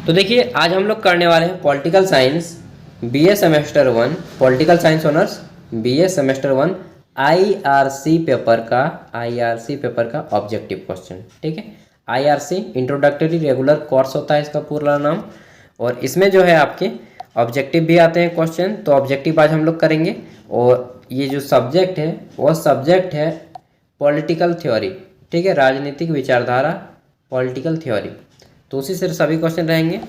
तो देखिए आज हम लोग करने वाले हैं political science BA semester 1, political science honours BA semester 1 IRC paper का ऑब्जेक्टिव क्वेश्चन। ठीक है, आईआरसी इंट्रोडक्टरी रेगुलर कोर्स होता है इसका पूरा नाम, और इसमें जो है आपके ऑब्जेक्टिव भी आते हैं क्वेश्चन। तो ऑब्जेक्टिव आज हम लोग करेंगे, और ये जो सब्जेक्ट है वो सब्जेक्ट है पॉलिटिकल थ्योरी। ठीक है, राजनीतिक विचारधारा, पॉलिटिकल थ्योरी, तो उसी से सभी क्वेश्चन रहेंगे।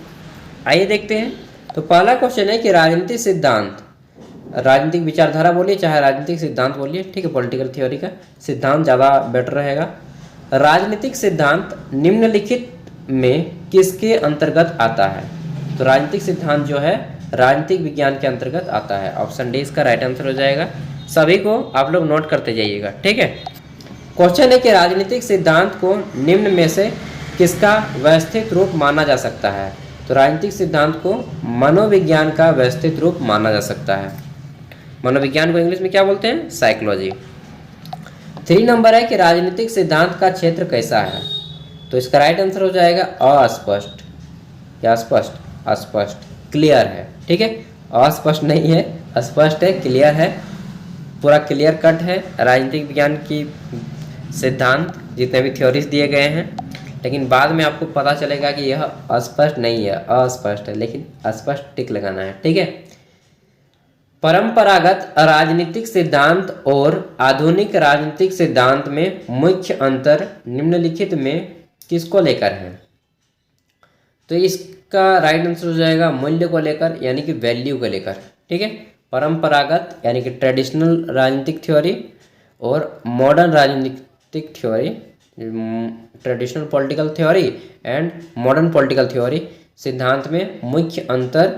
आइए देखते हैं। तो पहला क्वेश्चन है कि राजनीतिक सिद्धांत, राजनीतिक विचारधारा बोलिए चाहे राजनीतिक सिद्धांत बोलिए, ठीक है, पॉलिटिकल थ्योरी का सिद्धांत ज़्यादा बेटर रहेगा। राजनीतिक सिद्धांत निम्नलिखित में किसके अंतर्गत आता है? तो राजनीतिक सिद्धांत जो है राजनीतिक विज्ञान के अंतर्गत आता है। ऑप्शन डी इसका राइट आंसर हो जाएगा। सभी को आप लोग नोट करते जाइएगा। ठीक है, क्वेश्चन है कि राजनीतिक सिद्धांत को निम्न में से किसका व्यवस्थित रूप माना जा सकता है? तो राजनीतिक सिद्धांत को मनोविज्ञान का व्यवस्थित रूप माना जा सकता है। मनोविज्ञान को इंग्लिश में क्या बोलते हैं? साइकोलॉजी। 3 नंबर है कि राजनीतिक सिद्धांत का क्षेत्र कैसा है? तो इसका राइट आंसर हो जाएगा अस्पष्ट या स्पष्ट, अस्पष्ट, क्लियर है। ठीक है, अस्पष्ट नहीं है, स्पष्ट है, क्लियर है, पूरा क्लियर कट है। राजनीतिक विज्ञान की सिद्धांत जितने भी थ्योरीज दिए गए हैं, लेकिन बाद में आपको पता चलेगा कि यह अस्पष्ट नहीं है, अस्पष्ट है, लेकिन अस्पष्ट टिक लगाना है। ठीक है, परंपरागत राजनीतिक सिद्धांत और आधुनिक राजनीतिक सिद्धांत में मुख्य अंतर निम्नलिखित में किसको लेकर है? तो इसका राइट आंसर हो जाएगा मूल्य को लेकर, यानी कि वैल्यू को लेकर। ठीक है, परंपरागत यानी कि ट्रेडिशनल राजनीतिक थ्योरी और मॉडर्न राजनीतिक theory, traditional political theory and modern political theory सिद्धांत में मुख्य अंतर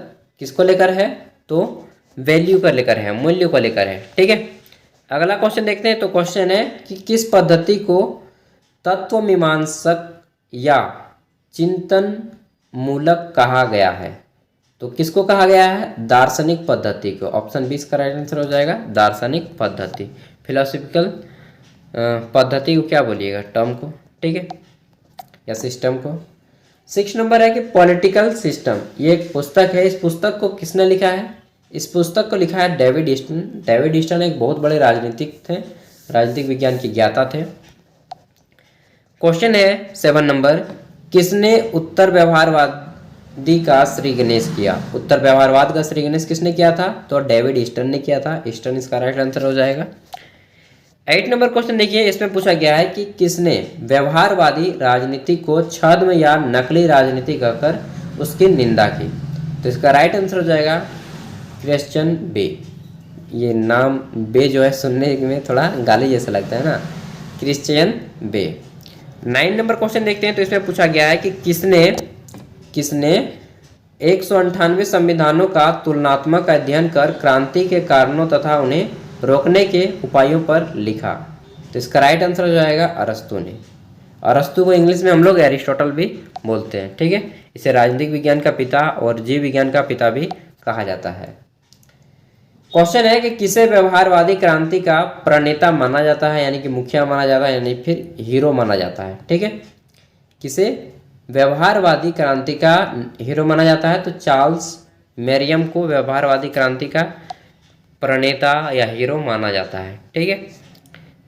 किसको लेकर है? तो वैल्यू को लेकर है, मूल्य को लेकर है। ठीक है, अगला क्वेश्चन देखते हैं। तो क्वेश्चन है कि किस पद्धति को तत्वमीमांसक या चिंतन मूलक कहा गया है? तो किसको कहा गया है? दार्शनिक पद्धति को। ऑप्शन बी इसका राइट आंसर हो जाएगा, दार्शनिक पद्धति। फिलोसफिकल पद्धति को क्या बोलिएगा? टर्म को, ठीक है, या सिस्टम को। 6 नंबर है कि पॉलिटिकल सिस्टम, ये एक पुस्तक है। इस पुस्तक को किसने लिखा है? इस पुस्तक को लिखा है डेविड ईस्टन। डेविड ईस्टन एक बहुत बड़े राजनीतिक थे, राजनीतिक विज्ञान के ज्ञाता थे। क्वेश्चन है 7 नंबर, किसने उत्तर व्यवहारवादी का श्री गणेश किया? उत्तर व्यवहारवाद का श्री गणेश किसने किया था? तो डेविड ईस्टन ने किया था। ईस्टन इसका राइट आंसर हो जाएगा। 8 नंबर क्वेश्चन देखिए, इसमें पूछा गया है कि किसने व्यवहारवादी राजनीति को छद्म या नकली राजनीति कहकर उसकी निंदा की? तो इसका राइट आंसर हो जाएगा क्रिश्चियन बे। ये नाम बे जो है सुनने में थोड़ा गाली जैसा लगता है ना, क्रिश्चियन बे। 9 नंबर क्वेश्चन देखते हैं। तो इसमें पूछा गया है कि किसने 198 संविधानों का तुलनात्मक अध्ययन कर क्रांति के कारणों तथा उन्हें रोकने के उपायों पर लिखा? तो इसका राइट आंसर हो जाएगा अरस्तु ने। अरस्तु को इंग्लिश में हम लोग एरिस्टोटल भी बोलते हैं। ठीक है, इसे राजनीतिक विज्ञान का पिता और जीव विज्ञान का पिता भी कहा जाता है। क्वेश्चन है कि किसे व्यवहारवादी क्रांति का प्रणेता माना जाता है, यानी कि मुखिया माना जाता है, यानी फिर हीरो माना जाता है? ठीक है, किसे व्यवहारवादी क्रांति का हीरो माना जाता है? तो चार्ल्स मेरियम को व्यवहारवादी क्रांति का प्रणेता या हीरो माना जाता है। ठीक है,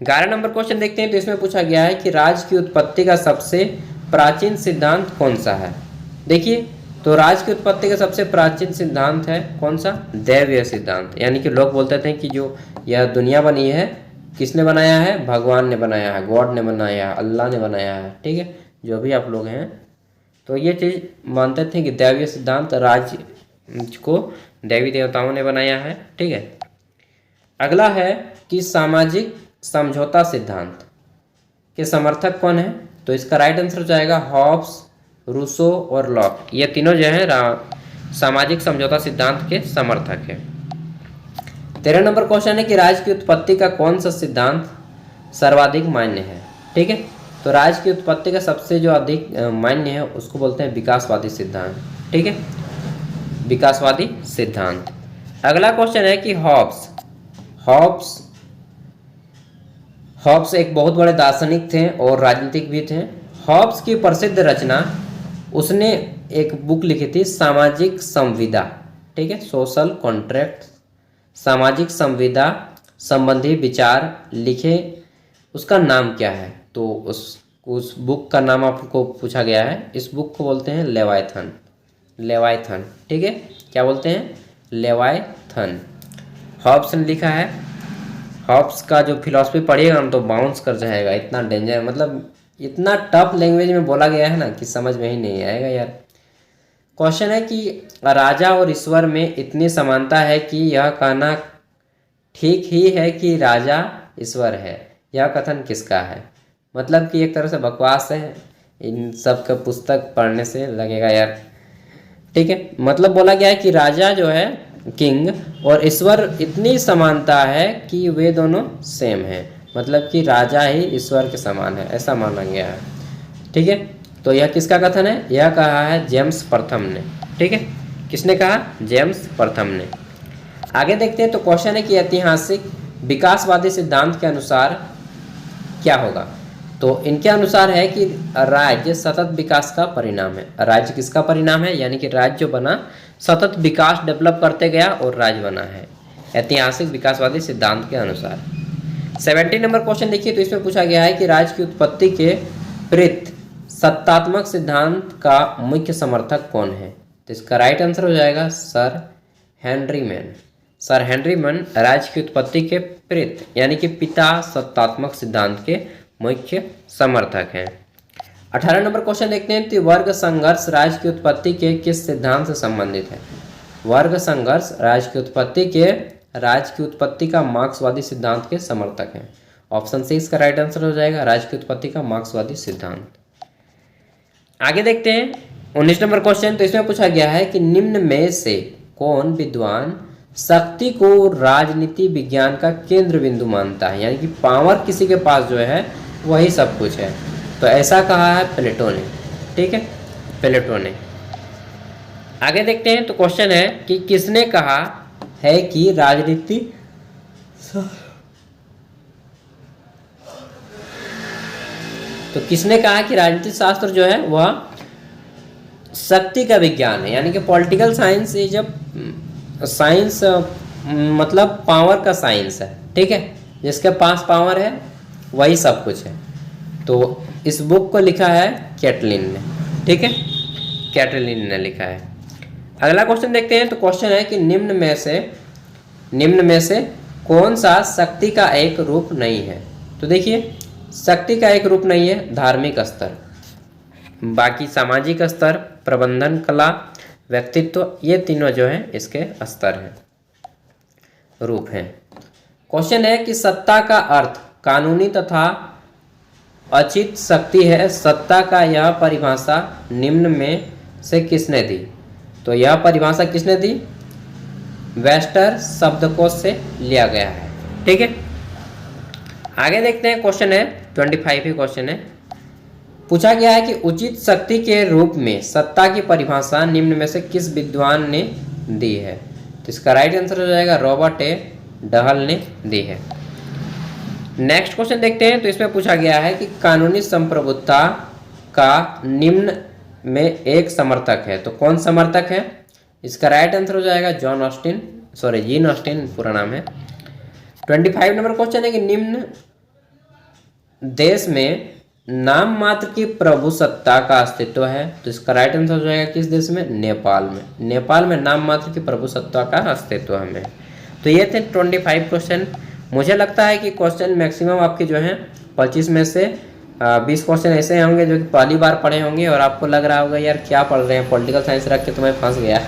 11 नंबर क्वेश्चन देखते हैं। तो इसमें पूछा गया है कि राज्य की उत्पत्ति का सबसे प्राचीन सिद्धांत कौन सा है? देखिए, तो राज्य की उत्पत्ति का सबसे प्राचीन सिद्धांत है कौन सा? दैवीय सिद्धांत। यानी कि लोग बोलते थे कि जो यह दुनिया बनी है किसने बनाया है? भगवान ने बनाया है, गॉड ने बनाया है, अल्लाह ने बनाया है। ठीक है, जो भी आप लोग हैं, तो ये चीज़ मानते थे कि दैवीय सिद्धांत, राज्य को देवी देवताओं ने बनाया है। ठीक है, अगला है कि सामाजिक समझौता सिद्धांत के समर्थक कौन है? तो इसका राइट आंसर हो जाएगा हॉब्स, रूसो और लॉक। ये तीनों जो है सामाजिक समझौता सिद्धांत के समर्थक है। 13 नंबर क्वेश्चन है कि राज्य की उत्पत्ति का कौन सा सिद्धांत सर्वाधिक मान्य है? ठीक है, तो राज्य की उत्पत्ति का सबसे जो अधिक मान्य है उसको बोलते हैं विकासवादी सिद्धांत। ठीक है, विकासवादी सिद्धांत। अगला क्वेश्चन है कि हॉब्स एक बहुत बड़े दार्शनिक थे और राजनीतिक भी थे। हॉब्स की प्रसिद्ध रचना, उसने एक बुक लिखी थी सामाजिक संविदा, ठीक है, सोशल कॉन्ट्रैक्ट, सामाजिक संविदा संबंधी विचार लिखे, उसका नाम क्या है? तो उस बुक का नाम आपको पूछा गया है। इस बुक को बोलते हैं लेवायथन, लेवायथन, ठीक है, क्या बोलते हैं? लेवायथन। हॉब्स ने लिखा है। हॉब्स का जो फिलॉसफी पढ़िएगा ना तो बाउंस कर जाएगा, इतना डेंजर, मतलब इतना टफ लैंग्वेज में बोला गया है ना कि समझ में ही नहीं आएगा यार। क्वेश्चन है कि राजा और ईश्वर में इतनी समानता है कि यह कहना ठीक ही है कि राजा ईश्वर है, यह कथन किसका है? मतलब कि एक तरह से बकवास है, इन सब का पुस्तक पढ़ने से लगेगा यार, ठीक है। मतलब बोला गया है कि राजा जो है किंग और ईश्वर इतनी समानता है कि वे दोनों सेम हैं, मतलब कि राजा ही ईश्वर के समान है, ऐसा माना गया है, ठीक है। तो यह किसका कथन है? यह कहा है जेम्स प्रथम ने, ठीक है। किसने कहा? जेम्स प्रथम ने। आगे देखते हैं। तो क्वेश्चन है कि ऐतिहासिक विकासवादी सिद्धांत के अनुसार क्या होगा? तो इनके अनुसार है कि राज्य सतत विकास का परिणाम है। राज्य किसका परिणाम है? यानी कि राज्य जो बना सतत विकास डेवलप करते गया और राज्य बना है, ऐतिहासिक विकासवादी सिद्धांत के अनुसार। 70 नंबर क्वेश्चन देखिए। तो इसमें पूछा गया है कि राज्य की उत्पत्ति के प्रेत सत्तात्मक सिद्धांत का मुख्य समर्थक कौन है? तो इसका राइट आंसर हो जाएगा sir Henry man. Sir Henry man राज्य की उत्पत्ति के प्रेत यानी कि पिता सत्तात्मक सिद्धांत के मुख्य समर्थक हैं। 18 नंबर क्वेश्चन देखते हैं। तो वर्ग संघर्ष राज्य की उत्पत्ति के किस सिद्धांत से संबंधित है? वर्ग संघर्ष राज्य की उत्पत्ति का मार्क्सवादी सिद्धांत के समर्थक हैं। ऑप्शन सी इसका राइट आंसर हो जाएगा, राज्य की उत्पत्ति का मार्क्सवादी सिद्धांत। आगे देखते हैं 19 नंबर क्वेश्चन। तो इसमें पूछा गया है कि निम्न में से कौन विद्वान शक्ति को राजनीति विज्ञान का केंद्र बिंदु मानता है? यानी कि पावर किसी के पास जो है वही सब कुछ है। तो ऐसा कहा है प्लेटो ने, ठीक है, प्लेटो ने। आगे देखते हैं। तो क्वेश्चन है कि किसने कहा है कि राजनीति शास्त्र जो है वह शक्ति का विज्ञान है, यानी कि पॉलिटिकल साइंस ये जब साइंस मतलब पावर का साइंस है, ठीक है, जिसके पास पावर है वही सब कुछ है। तो इस बुक को लिखा है कैटलिन ने, ठीक है, कैटलिन ने लिखा है। अगला क्वेश्चन देखते हैं। तो क्वेश्चन है कि निम्न में से कौन सा शक्ति का एक रूप नहीं है? तो देखिए शक्ति का एक रूप नहीं है धार्मिक स्तर, बाकी सामाजिक स्तर, प्रबंधन कला, व्यक्तित्व, ये तीनों जो हैं इसके स्तर हैं, रूप हैं। क्वेश्चन है कि सत्ता का अर्थ कानूनी तथा अचित शक्ति है, सत्ता का यह परिभाषा निम्न में से किसने दी? तो यह परिभाषा किसने दी? वेस्टर शब्दकोश से लिया गया है, ठीक है। आगे देखते हैं। क्वेश्चन है 25 ही क्वेश्चन है। पूछा गया है कि उचित शक्ति के रूप में सत्ता की परिभाषा निम्न में से किस विद्वान ने दी है? तो इसका राइट आंसर हो जाएगा रॉबर्ट ए डहल ने दी है। नेक्स्ट क्वेश्चन देखते हैं। तो इसमें पूछा गया है कि कानूनी संप्रभुता का निम्न में एक समर्थक है, तो कौन समर्थक है? इसका राइट आंसर हो जाएगा जीन ऑस्टिन पूरा नाम है। 25 नंबर क्वेश्चन है कि निम्न देश में नाम मात्र की प्रभुसत्ता का अस्तित्व है, तो इसका राइट आंसर हो जाएगा किस देश में? नेपाल में। नेपाल में नाम मात्र की प्रभुसत्ता का अस्तित्व हमें। तो ये थे 25 क्वेश्चन। मुझे लगता है कि क्वेश्चन मैक्सिमम आपके जो हैं 25 में से 20 क्वेश्चन ऐसे होंगे जो कि पहली बार पढ़े होंगे और आपको लग रहा होगा यार क्या पढ़ रहे हैं, पॉलिटिकल साइंस रख के तो मैं फंस गया।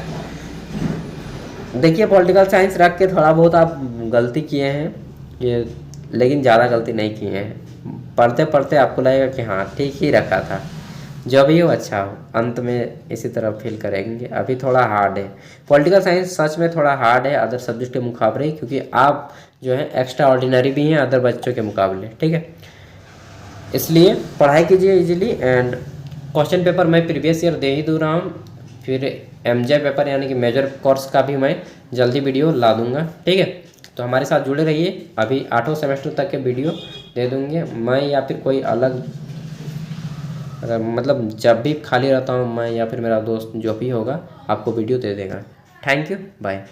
देखिए पॉलिटिकल साइंस रख के थोड़ा बहुत आप गलती किए हैं ये, लेकिन ज़्यादा गलती नहीं किए हैं। पढ़ते पढ़ते आपको लगेगा कि हाँ ठीक ही रखा था, जो भी हो अच्छा हो, अंत में इसी तरह फील करेंगे। अभी थोड़ा हार्ड है पॉलिटिकल साइंस, सच में थोड़ा हार्ड है अदर सब्जेक्ट के मुकाबले, क्योंकि आप जो है एक्स्ट्रा ऑर्डिनरी भी हैं अदर बच्चों के मुकाबले, ठीक है। इसलिए पढ़ाई कीजिए इजीली। एंड क्वेश्चन पेपर मैं प्रीवियस ईयर दे ही दे रहा हूँ, फिर एमजे पेपर यानी कि मेजर कोर्स का भी मैं जल्दी वीडियो ला दूंगा, ठीक है। तो हमारे साथ जुड़े रहिए, अभी 8वें सेमेस्टर तक के वीडियो दे दूंगे मैं, या फिर कोई अलग अगर मतलब जब भी खाली रहता हूँ मैं या फिर मेरा दोस्त जो भी होगा आपको वीडियो दे देगा। Thank you, bye.